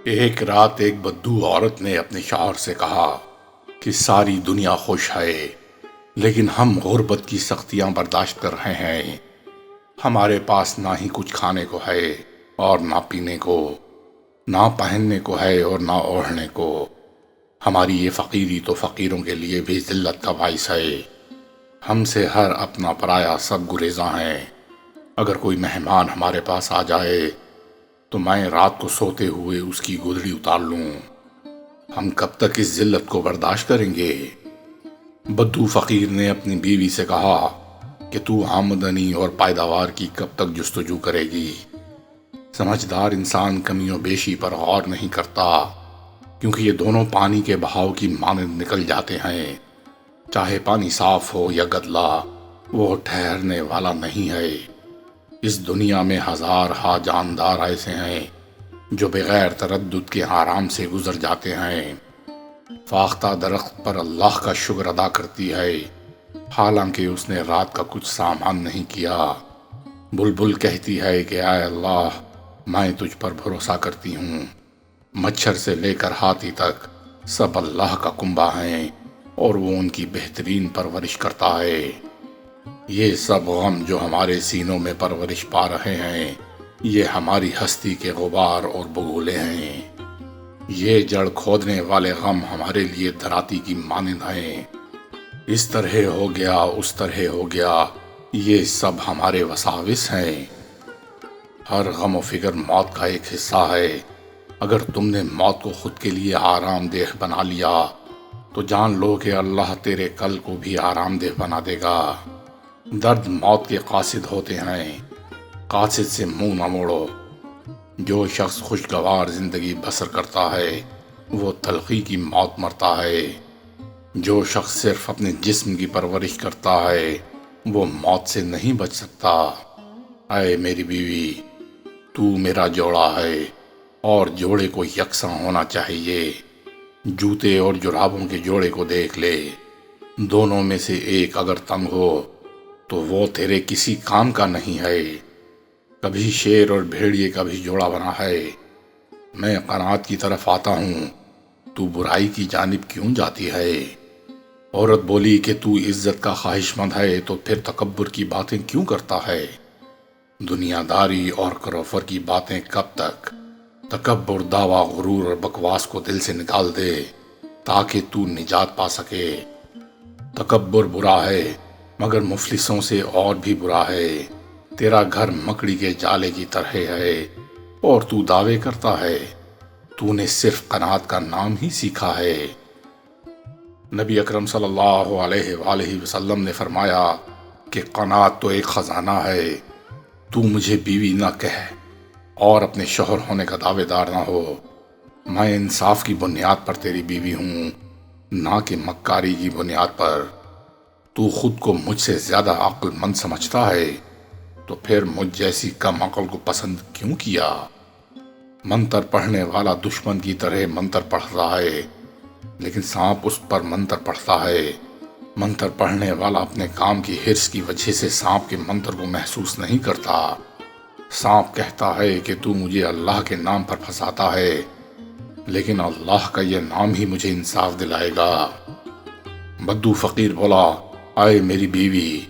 ایک رات ایک بدو عورت نے اپنے شوہر سے کہا کہ ساری دنیا خوش ہے، لیکن ہم غربت کی سختیاں برداشت کر رہے ہیں۔ ہمارے پاس نہ ہی کچھ کھانے کو ہے اور نہ پینے کو، نہ پہننے کو ہے اور نہ اوڑھنے کو۔ ہماری یہ فقیری تو فقیروں کے لیے بھی ذلت کا باعث ہے۔ ہم سے ہر اپنا پرایا سب گریزاں ہیں۔ اگر کوئی مہمان ہمارے پاس آ جائے تو میں رات کو سوتے ہوئے اس کی گودڑی اتار لوں۔ ہم کب تک اس ذلت کو برداشت کریں گے؟ بدو فقیر نے اپنی بیوی سے کہا کہ تو آمدنی اور پیداوار کی کب تک جستجو کرے گی؟ سمجھدار انسان کمی و بیشی پر غور نہیں کرتا، کیونکہ یہ دونوں پانی کے بہاؤ کی مانند نکل جاتے ہیں۔ چاہے پانی صاف ہو یا گدلا، وہ ٹھہرنے والا نہیں ہے۔ اس دنیا میں ہزار ہا جاندار ایسے ہیں جو بغیر تردد کے آرام سے گزر جاتے ہیں۔ فاختہ درخت پر اللہ کا شکر ادا کرتی ہے، حالانکہ اس نے رات کا کچھ سامان نہیں کیا۔ بلبل کہتی ہے کہ اے اللہ، میں تجھ پر بھروسہ کرتی ہوں۔ مچھر سے لے کر ہاتھی تک سب اللہ کا کنبہ ہیں اور وہ ان کی بہترین پرورش کرتا ہے۔ یہ سب غم جو ہمارے سینوں میں پرورش پا رہے ہیں، یہ ہماری ہستی کے غبار اور بگولے ہیں۔ یہ جڑ کھودنے والے غم ہمارے لیے دراتی کی مانند ہیں۔ اس طرح ہو گیا، اس طرح ہو گیا، یہ سب ہمارے وساوس ہیں۔ ہر غم و فکر موت کا ایک حصہ ہے۔ اگر تم نے موت کو خود کے لیے آرام دہ بنا لیا تو جان لو کہ اللہ تیرے کل کو بھی آرام دہ بنا دے گا۔ درد موت کے قاصد ہوتے ہیں، قاصد سے منہ نہ موڑو۔ جو شخص خوشگوار زندگی بسر کرتا ہے وہ تلخی کی موت مرتا ہے۔ جو شخص صرف اپنے جسم کی پرورش کرتا ہے وہ موت سے نہیں بچ سکتا۔ اے میری بیوی، تو میرا جوڑا ہے اور جوڑے کو یکساں ہونا چاہیے۔ جوتے اور جرابوں کے جوڑے کو دیکھ لے، دونوں میں سے ایک اگر تنگ ہو تو وہ تیرے کسی کام کا نہیں ہے۔ کبھی شیر اور بھیڑیے کا بھی جوڑا بنا ہے۔ میں قناعت کی طرف آتا ہوں، تو برائی کی جانب کیوں جاتی ہے؟ عورت بولی کہ تو عزت کا خواہش مند ہے تو پھر تکبر کی باتیں کیوں کرتا ہے؟ دنیا داری اور کروفر کی باتیں کب تک؟ تکبر، دعویٰ، غرور اور بکواس کو دل سے نکال دے تاکہ تو نجات پا سکے۔ تکبر برا ہے مگر مفلسوں سے اور بھی برا ہے۔ تیرا گھر مکڑی کے جالے کی طرح ہے اور تو دعوے کرتا ہے۔ تو نے صرف قناعت کا نام ہی سیکھا ہے۔ نبی اکرم صلی اللہ علیہ وآلہ وسلم نے فرمایا کہ قناعت تو ایک خزانہ ہے۔ تو مجھے بیوی نہ کہہ اور اپنے شوہر ہونے کا دعوے دار نہ ہو۔ میں انصاف کی بنیاد پر تیری بیوی ہوں، نہ کہ مکاری کی بنیاد پر۔ تو خود کو مجھ سے زیادہ عقل مند سمجھتا ہے تو پھر مجھ جیسی کم عقل کو پسند کیوں کیا؟ منتر پڑھنے والا دشمن کی طرح منتر پڑھتا ہے، لیکن سانپ اس پر منتر پڑھتا ہے۔ منتر پڑھنے والا اپنے کام کی حرص کی وجہ سے سانپ کے منتر کو محسوس نہیں کرتا۔ سانپ کہتا ہے کہ تو مجھے اللہ کے نام پر پھنساتا ہے، لیکن اللہ کا یہ نام ہی مجھے انصاف دلائے گا۔ بدو فقیر بولا، اے میری بیوی،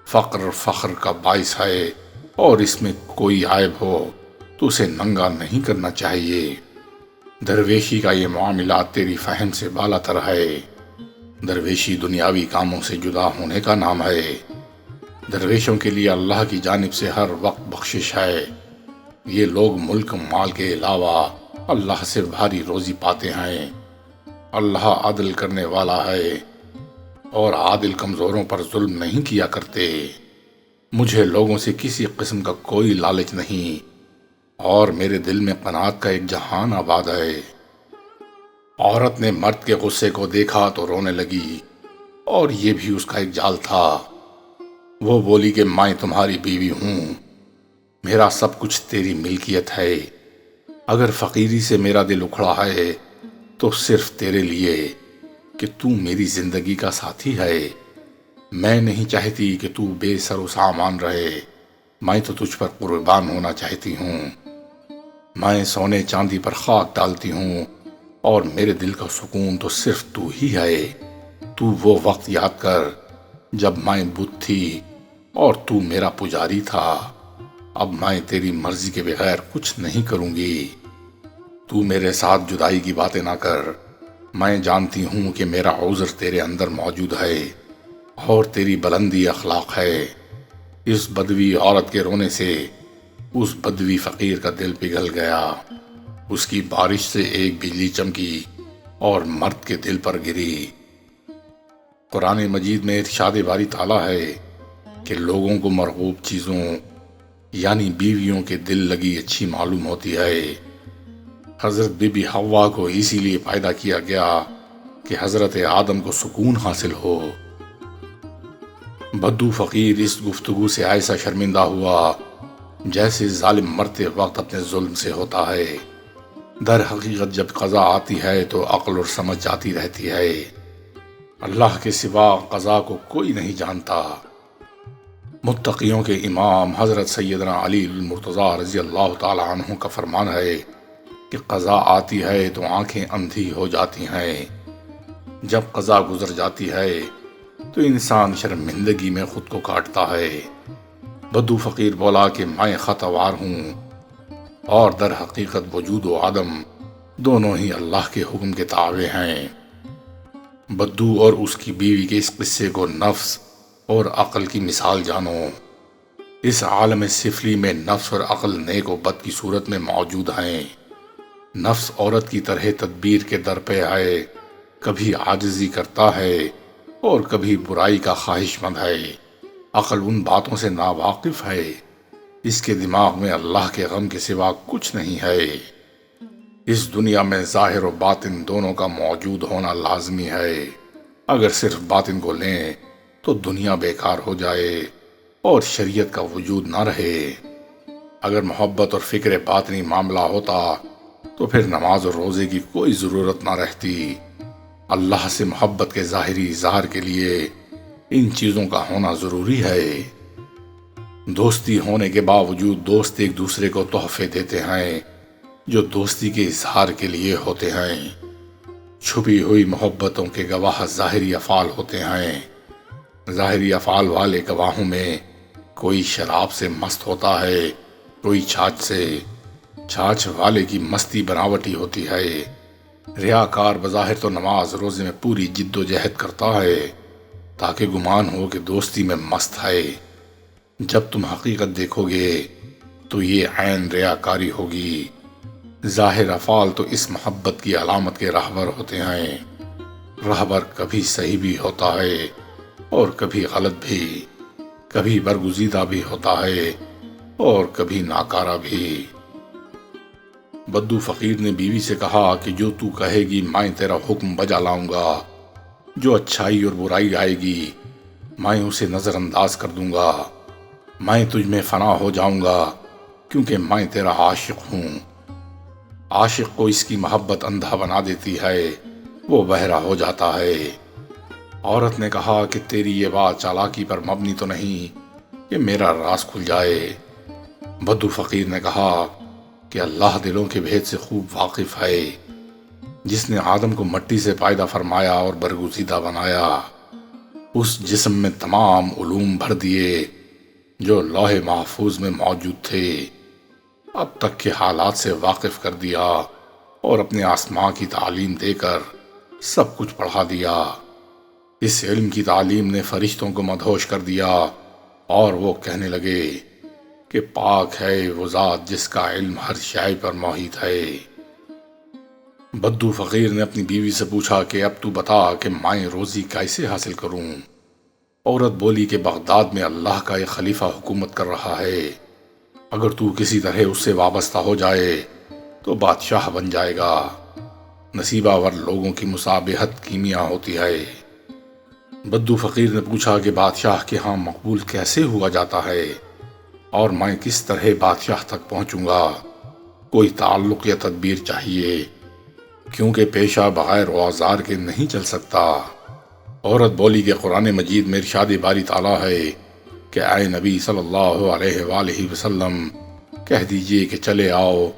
فقر فخر کا باعث ہے اور اس میں کوئی عیب ہو تو اسے ننگا نہیں کرنا چاہیے۔ درویشی کا یہ معاملہ تیری فہم سے بالا تر ہے۔ درویشی دنیاوی کاموں سے جدا ہونے کا نام ہے۔ درویشوں کے لیے اللہ کی جانب سے ہر وقت بخشش ہے۔ یہ لوگ ملک مال کے علاوہ اللہ سے بھاری روزی پاتے ہیں۔ اللہ عدل کرنے والا ہے اور عادل کمزوروں پر ظلم نہیں کیا کرتے۔ مجھے لوگوں سے کسی قسم کا کوئی لالچ نہیں اور میرے دل میں قناعت کا ایک جہان آباد ہے۔ عورت نے مرد کے غصے کو دیکھا تو رونے لگی، اور یہ بھی اس کا ایک جال تھا۔ وہ بولی کہ میں تمہاری بیوی ہوں، میرا سب کچھ تیری ملکیت ہے۔ اگر فقیری سے میرا دل اکھڑا ہے تو صرف تیرے لیے کہ تو میری زندگی کا ساتھی ہے۔ میں نہیں چاہتی کہ تو بے سر و سامان رہے، میں تو تجھ پر قربان ہونا چاہتی ہوں۔ میں سونے چاندی پر خاک ڈالتی ہوں اور میرے دل کا سکون تو صرف تو ہی ہے۔ تو وہ وقت یاد کر جب میں بت تھی اور تو میرا پجاری تھا۔ اب میں تیری مرضی کے بغیر کچھ نہیں کروں گی۔ تو میرے ساتھ جدائی کی باتیں نہ کر۔ میں جانتی ہوں کہ میرا عذر تیرے اندر موجود ہے اور تیری بلندی اخلاق ہے۔ اس بدوی عورت کے رونے سے اس بدوی فقیر کا دل پگھل گیا۔ اس کی بارش سے ایک بجلی چمکی اور مرد کے دل پر گری۔ قرآن مجید میں ارشاد باری تعالیٰ ہے کہ لوگوں کو مرغوب چیزوں یعنی بیویوں کے دل لگی اچھی معلوم ہوتی ہے۔ حضرت بی بی حوا کو اسی لیے پیدا کیا گیا کہ حضرت آدم کو سکون حاصل ہو۔ بدو فقیر اس گفتگو سے ایسا شرمندہ ہوا جیسے ظالم مرتے وقت اپنے ظلم سے ہوتا ہے۔ در حقیقت جب قضا آتی ہے تو عقل اور سمجھ جاتی رہتی ہے۔ اللہ کے سوا قضا کو کوئی نہیں جانتا۔ متقیوں کے امام حضرت سیدنا علی المرتضیٰ رضی اللہ تعالی عنہ کا فرمان ہے کہ قضا آتی ہے تو آنکھیں اندھی ہو جاتی ہیں۔ جب قضا گزر جاتی ہے تو انسان شرمندگی میں خود کو کاٹتا ہے۔ بدو فقیر بولا کہ میں خطاوار ہوں اور در حقیقت وجود و عدم دونوں ہی اللہ کے حکم کے تابع ہیں۔ بدو اور اس کی بیوی کے اس قصے کو نفس اور عقل کی مثال جانو۔ اس عالم سفلی میں نفس اور عقل نیک و بد کی صورت میں موجود ہیں۔ نفس عورت کی طرح تدبیر کے در پہ ہے، کبھی عاجزی کرتا ہے اور کبھی برائی کا خواہش مند ہے۔ عقل ان باتوں سے ناواقف ہے، اس کے دماغ میں اللہ کے غم کے سوا کچھ نہیں ہے۔ اس دنیا میں ظاہر و باطن دونوں کا موجود ہونا لازمی ہے۔ اگر صرف باطن کو لیں تو دنیا بیکار ہو جائے اور شریعت کا وجود نہ رہے۔ اگر محبت اور فکر باطنی معاملہ ہوتا تو پھر نماز اور روزے کی کوئی ضرورت نہ رہتی۔ اللہ سے محبت کے ظاہری اظہار کے لیے ان چیزوں کا ہونا ضروری ہے۔ دوستی ہونے کے باوجود دوست ایک دوسرے کو تحفے دیتے ہیں جو دوستی کے اظہار کے لیے ہوتے ہیں۔ چھپی ہوئی محبتوں کے گواہ ظاہری افعال ہوتے ہیں۔ ظاہری افعال والے گواہوں میں کوئی شراب سے مست ہوتا ہے، کوئی چھاچ سے۔ چھاچ والے کی مستی بناوٹی ہوتی ہے۔ ریاکار بظاہر تو نماز روزے میں پوری جد و جہد کرتا ہے تاکہ گمان ہو کہ دوستی میں مست ہے۔ جب تم حقیقت دیکھو گے تو یہ عین ریاکاری ہوگی۔ ظاہر افعال تو اس محبت کی علامت کے راہبر ہوتے ہیں۔ راہبر کبھی صحیح بھی ہوتا ہے اور کبھی غلط بھی، کبھی برگزیدہ بھی ہوتا ہے اور کبھی ناکارہ بھی۔ بدو فقیر نے بیوی سے کہا کہ جو تو کہے گی میں تیرا حکم بجا لاؤں گا۔ جو اچھائی اور برائی آئے گی میں اسے نظر انداز کر دوں گا۔ میں تجھ میں فنا ہو جاؤں گا کیونکہ میں تیرا عاشق ہوں۔ عاشق کو اس کی محبت اندھا بنا دیتی ہے، وہ بہرا ہو جاتا ہے۔ عورت نے کہا کہ تیری یہ بات چالاکی پر مبنی تو نہیں کہ میرا راز کھل جائے؟ بدو فقیر نے کہا کہ اللہ دلوں کے بھید سے خوب واقف ہے۔ جس نے آدم کو مٹی سے پیدا فرمایا اور برگزیدہ بنایا، اس جسم میں تمام علوم بھر دیے جو لوح محفوظ میں موجود تھے، اب تک کے حالات سے واقف کر دیا اور اپنے آسماں کی تعلیم دے کر سب کچھ پڑھا دیا۔ اس علم کی تعلیم نے فرشتوں کو مدہوش کر دیا اور وہ کہنے لگے کہ پاک ہے وہ ذات جس کا علم ہر شے پر محیط ہے۔ بدو فقیر نے اپنی بیوی سے پوچھا کہ اب تو بتا کہ میں روزی کیسے حاصل کروں؟ عورت بولی کہ بغداد میں اللہ کا ایک خلیفہ حکومت کر رہا ہے، اگر تو کسی طرح اس سے وابستہ ہو جائے تو بادشاہ بن جائے گا۔ نصیبہ ور لوگوں کی مصابہت کیمیا ہوتی ہے۔ بدو فقیر نے پوچھا کہ بادشاہ کے ہاں مقبول کیسے ہوا جاتا ہے اور میں کس طرح بادشاہ تک پہنچوں گا؟ کوئی تعلق یا تدبیر چاہیے کیونکہ پیشہ بغیر اوزار کے نہیں چل سکتا۔ عورت بولی کہ قرآن مجید میں ارشاد باری تعالیٰ ہے کہ اے نبی صلی اللہ علیہ وآلہ وسلم کہہ دیجئے کہ چلے آؤ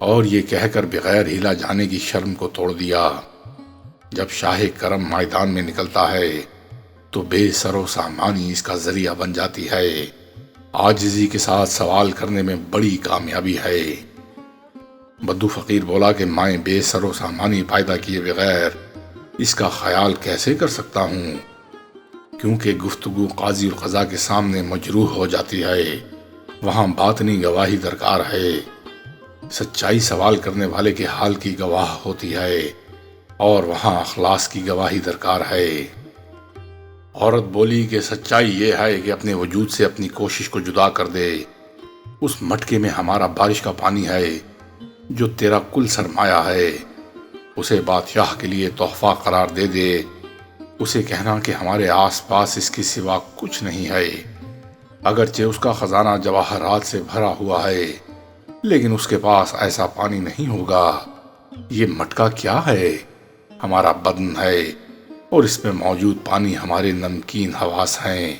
اور یہ کہہ کر بغیر ہلا جانے کی شرم کو توڑ دیا۔ جب شاہ کرم میدان میں نکلتا ہے تو بے سر و سامانی اس کا ذریعہ بن جاتی ہے۔ عاجزی کے ساتھ سوال کرنے میں بڑی کامیابی ہے۔ بدو فقیر بولا کہ میں بے سر و سامانی پیدا کیے بغیر اس کا خیال کیسے کر سکتا ہوں، کیونکہ گفتگو قاضی القضا کے سامنے مجروح ہو جاتی ہے، وہاں باطنی گواہی درکار ہے۔ سچائی سوال کرنے والے کے حال کی گواہ ہوتی ہے اور وہاں اخلاص کی گواہی درکار ہے۔ عورت بولی کہ سچائی یہ ہے کہ اپنے وجود سے اپنی کوشش کو جدا کر دے۔ اس مٹکے میں ہمارا بارش کا پانی ہے جو تیرا کل سرمایہ ہے، اسے بادشاہ کے لیے تحفہ قرار دے دے۔ اسے کہنا کہ ہمارے آس پاس اس کے سوا کچھ نہیں ہے، اگرچہ اس کا خزانہ جواہرات سے بھرا ہوا ہے، لیکن اس کے پاس ایسا پانی نہیں ہوگا۔ یہ مٹکا کیا ہے؟ ہمارا بدن ہے، اور اس میں موجود پانی ہمارے نمکین حواس ہیں۔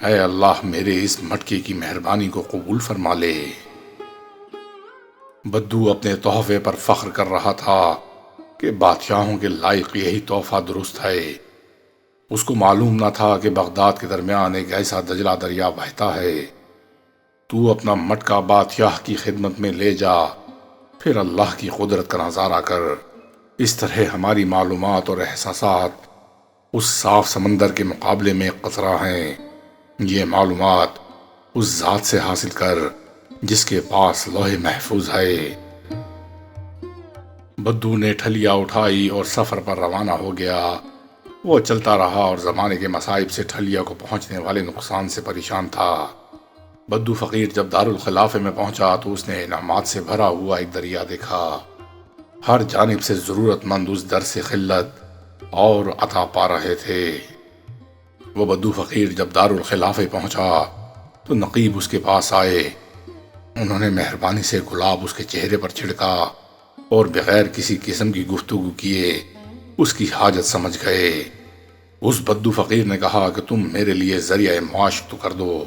اے اللہ میرے اس مٹکے کی مہربانی کو قبول فرما لے۔ بدو اپنے تحفے پر فخر کر رہا تھا کہ بادشاہوں کے لائق یہی تحفہ درست ہے۔ اس کو معلوم نہ تھا کہ بغداد کے درمیان ایک ایسا دجلہ دریا بہتا ہے۔ تو اپنا مٹکا بادشاہ کی خدمت میں لے جا، پھر اللہ کی قدرت کا نظارہ کر۔ اس طرح ہماری معلومات اور احساسات اس صاف سمندر کے مقابلے میں قطرہ ہیں۔ یہ معلومات اس ذات سے حاصل کر جس کے پاس لوح محفوظ ہے۔ بدو نے ٹھلیا اٹھائی اور سفر پر روانہ ہو گیا۔ وہ چلتا رہا اور زمانے کے مصائب سے ٹھلیا کو پہنچنے والے نقصان سے پریشان تھا۔ بدو فقیر جب دارالخلافے میں پہنچا تو اس نے انعامات سے بھرا ہوا ایک دریا دیکھا۔ ہر جانب سے ضرورت مند اس در سے خلت اور عطا پا رہے تھے۔ وہ بدو فقیر جب دارالخلافے پہنچا تو نقیب اس کے پاس آئے۔ انہوں نے مہربانی سے گلاب اس کے چہرے پر چھڑکا اور بغیر کسی قسم کی گفتگو کیے اس کی حاجت سمجھ گئے۔ اس بدو فقیر نے کہا کہ تم میرے لیے ذریعہ معاش تو کر دو،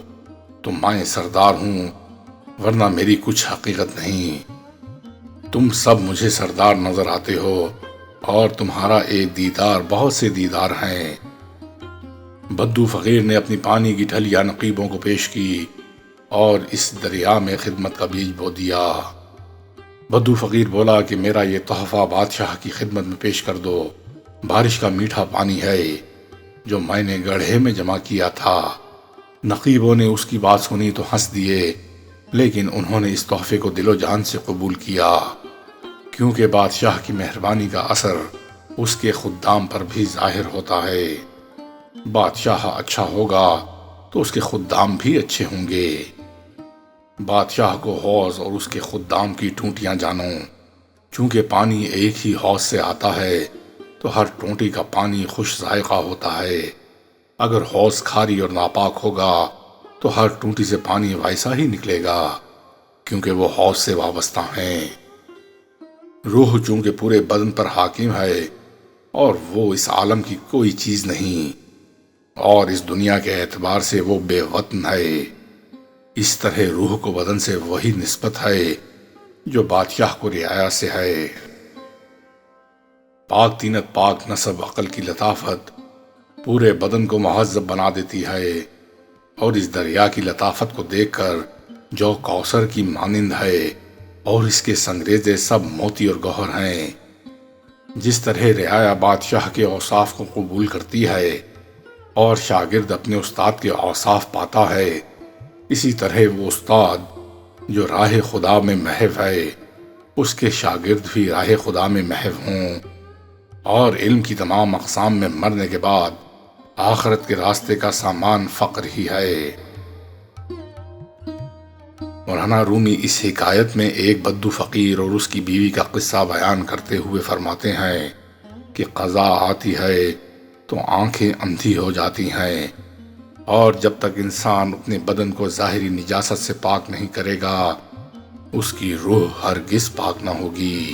تو میں سردار ہوں، ورنہ میری کچھ حقیقت نہیں۔ تم سب مجھے سردار نظر آتے ہو اور تمہارا ایک دیدار بہت سے دیدار ہیں۔ بدو فقیر نے اپنی پانی کی ٹھلیا نقیبوں کو پیش کی اور اس دریا میں خدمت کا بیج بو دیا۔ بدو فقیر بولا کہ میرا یہ تحفہ بادشاہ کی خدمت میں پیش کر دو۔ بارش کا میٹھا پانی ہے جو میں نے گڑھے میں جمع کیا تھا۔ نقیبوں نے اس کی بات سنی تو ہنس دیے، لیکن انہوں نے اس تحفے کو دل و جان سے قبول کیا، کیونکہ بادشاہ کی مہربانی کا اثر اس کے خدام پر بھی ظاہر ہوتا ہے۔ بادشاہ اچھا ہوگا تو اس کے خدام بھی اچھے ہوں گے۔ بادشاہ کو حوض اور اس کے خدام کی ٹونٹیاں جانو۔ چونکہ پانی ایک ہی حوض سے آتا ہے تو ہر ٹونٹی کا پانی خوش ذائقہ ہوتا ہے۔ اگر حوض کھاری اور ناپاک ہوگا تو ہر ٹونٹی سے پانی ویسا ہی نکلے گا، کیونکہ وہ حوض سے وابستہ ہیں۔ روح چونکہ پورے بدن پر حاکم ہے اور وہ اس عالم کی کوئی چیز نہیں، اور اس دنیا کے اعتبار سے وہ بے وطن ہے، اس طرح روح کو بدن سے وہی نسبت ہے جو بادشاہ کو رعایا سے ہے۔ پاک طینت پاک نسب عقل کی لطافت پورے بدن کو مہذب بنا دیتی ہے، اور اس دریا کی لطافت کو دیکھ کر جو کوثر کی مانند ہے اور اس کے سنگریزے سب موتی اور گوہر ہیں۔ جس طرح رعایا بادشاہ کے اوصاف کو قبول کرتی ہے اور شاگرد اپنے استاد کے اوصاف پاتا ہے، اسی طرح وہ استاد جو راہ خدا میں محو ہے اس کے شاگرد بھی راہ خدا میں محو ہوں۔ اور علم کی تمام اقسام میں مرنے کے بعد آخرت کے راستے کا سامان فقر ہی ہے۔ مولانا رومی اس حکایت میں ایک بدو فقیر اور اس کی بیوی کا قصہ بیان کرتے ہوئے فرماتے ہیں کہ قضا آتی ہے تو آنکھیں اندھی ہو جاتی ہیں، اور جب تک انسان اپنے بدن کو ظاہری نجاست سے پاک نہیں کرے گا اس کی روح ہرگز پاک نہ ہوگی۔